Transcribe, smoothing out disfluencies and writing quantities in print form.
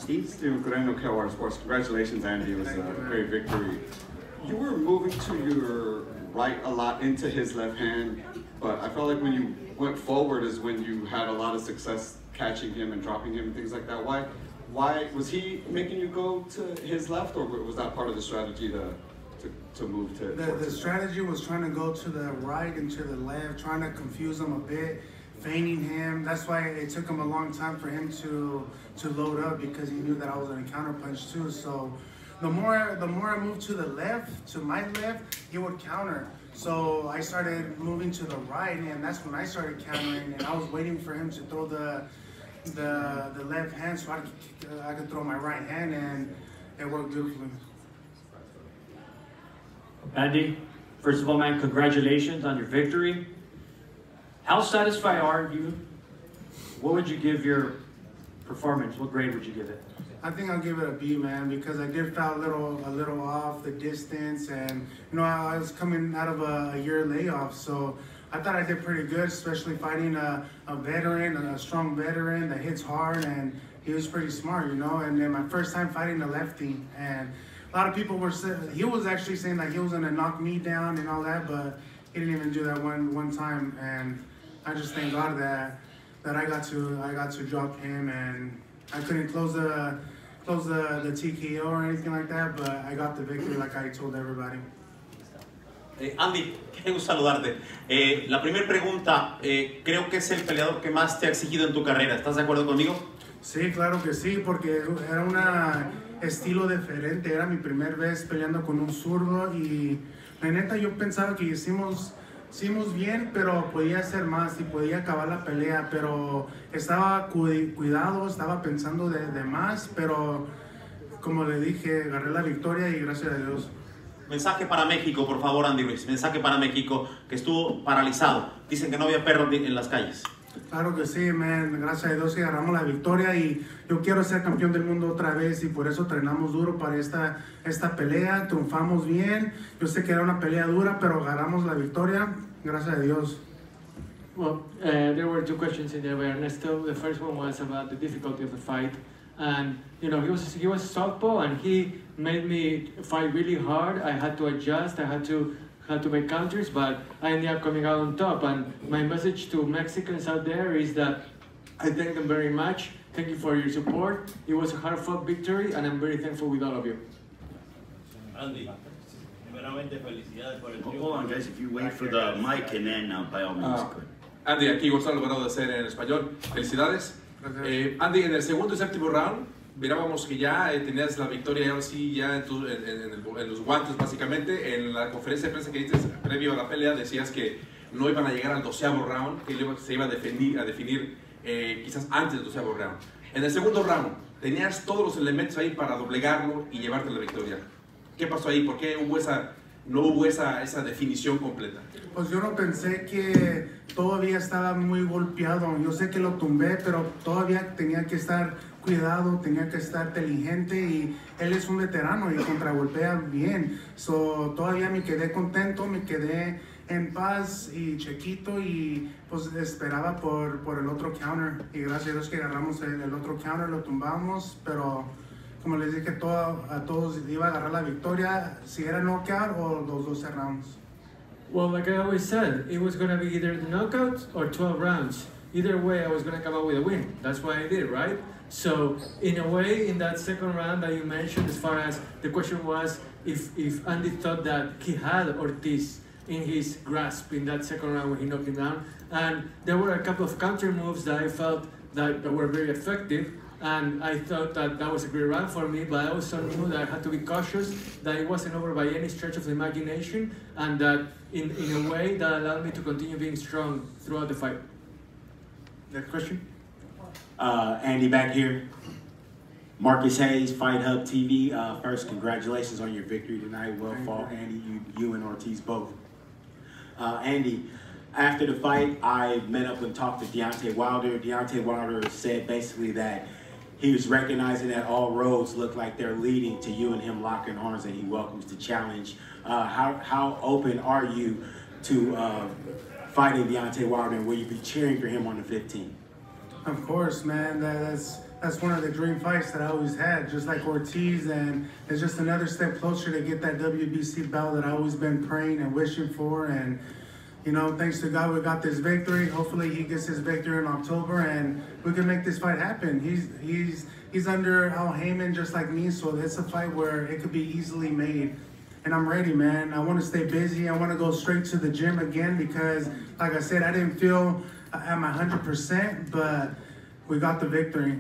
Ortiz. Steve Correno, Kelwar Sports. Congratulations, Andy. It was a great victory. You were moving to your right a lot into his left hand, but I felt like when you went forward is when you had a lot of success catching him and dropping him and things like that. Why was he making you go to his left, or was that part of the strategy to move to? The strategy was trying to go to the right and to the left, trying to confuse him a bit, feigning him. That's why it took him a long time for him to load up, because he knew that I was going to counterpunch too. So the more I moved to the left, to my left, he would counter. So I started moving to the right, and that's when I started countering. And I was waiting for him to throw the left hand so I could throw my right hand, and it worked beautifully. Andy, first of all, man, congratulations on your victory. How satisfied are you? What would you give your performance? What grade would you give it? I think I'll give it a B, man, because I did feel a little off the distance, and you know, I was coming out of a year layoff, so I thought I did pretty good, especially fighting a veteran, a strong veteran that hits hard, and he was pretty smart, you know. And then my first time fighting a lefty, and a lot of people were saying, he was actually saying that he was gonna knock me down and all that, but he didn't even do that one time, and I just thank God that I got to drop him, and I couldn't close the TKO or anything like that, but I got the victory like I told everybody. Andy, qué gusto saludarte. La primera pregunta, creo que es el peleador que más te ha exigido en tu carrera. ¿Estás de acuerdo conmigo? Sí, claro que sí, porque era un estilo diferente. Era mi primera vez peleando con un zurdo, y la neta yo pensaba que hicimos bien, pero podía hacer más y podía acabar la pelea, pero estaba cuidado, estaba pensando de más, pero como le dije, agarré la victoria y gracias a Dios. Mensaje para México, por favor, Andy Ruiz. Mensaje para México, que estuvo paralizado. Dicen que no había perros en las calles. Claro que sí, man. Gracias a Dios que agarramos la victoria, y yo quiero ser campeón del mundo otra vez, y por eso entrenamos duro para esta pelea. Triunfamos bien. Yo sé que era una pelea dura, pero agarramos la victoria. Gracias a Dios. Well, there were two questions in there by Ernesto. The first one was about the difficulty of the fight. And you know, he was southpaw, and he made me fight really hard. I had to adjust. I had to make counters, but I ended up coming out on top. And my message to Mexicans out there is that I thank them very much. Thank you for your support. It was a hard-fought victory, and I'm very thankful with all of you. Andy, primeramente felicidades por el triunfo. Hold on, guys. If you wait for the mic, and then by all means, good. Andy, aquí Gonzalo Logrado de ser en español. Felicidades. Andy, en el segundo y séptimo round, mirábamos que ya tenías la victoria, ya sí, ya en los guantes básicamente. En la conferencia de prensa que dices previo a la pelea decías que no iban a llegar al 12º round, que se iba a definir quizás antes del 12º round. En el segundo round, tenías todos los elementos ahí para doblegarlo y llevarte la victoria. ¿Qué pasó ahí? ¿Por qué no hubo esa definición completa? Pues yo no pensé que todavía estaba muy golpeado. Yo sé que lo tumbé, pero todavía tenía que estar cuidado, tenía que estar inteligente, y él es un veterano y contragolpea bien. So, todavía me quedé contento, me quedé en paz y chiquito, y pues esperaba por el otro counter. Y gracias a Dios que agarramos el otro counter, lo tumbamos, pero como les dije a todos, iba a agarrar la victoria si era knockout o los 12 rounds. Well, like I always said, it was going to be either the knockout or 12 rounds. Either way, I was going to come out with a win. That's why I did, right? So, in a way, in that second round that you mentioned, as far as the question was if Andy thought that he had Ortiz in his grasp in that second round when he knocked him down. And there were a couple of counter moves that I felt that were very effective. And I thought that was a great round for me, but I also knew that I had to be cautious, that it wasn't over by any stretch of the imagination, and that in a way that allowed me to continue being strong throughout the fight. Next question? Andy, back here. Marcus Hayes, Fight Hub TV. First, congratulations on your victory tonight. Well fought, Andy, you and Ortiz both. Andy, after the fight, I met up and talked to Deontay Wilder. Deontay Wilder said basically that he was recognizing that all roads look like they're leading to you and him locking arms, and he welcomes the challenge. How open are you to fighting Deontay Wilder, and will you be cheering for him on the 15th? Of course, man. That's one of the dream fights that I always had, just like Ortiz, and it's just another step closer to get that WBC belt that I've always been praying and wishing for. And you know, thanks to God, we got this victory. Hopefully, he gets his victory in October, and we can make this fight happen. He's under Al Heyman just like me, so it's a fight where it could be easily made. And I'm ready, man. I want to stay busy. I want to go straight to the gym again because, like I said, I didn't feel at my 100%, but we got the victory.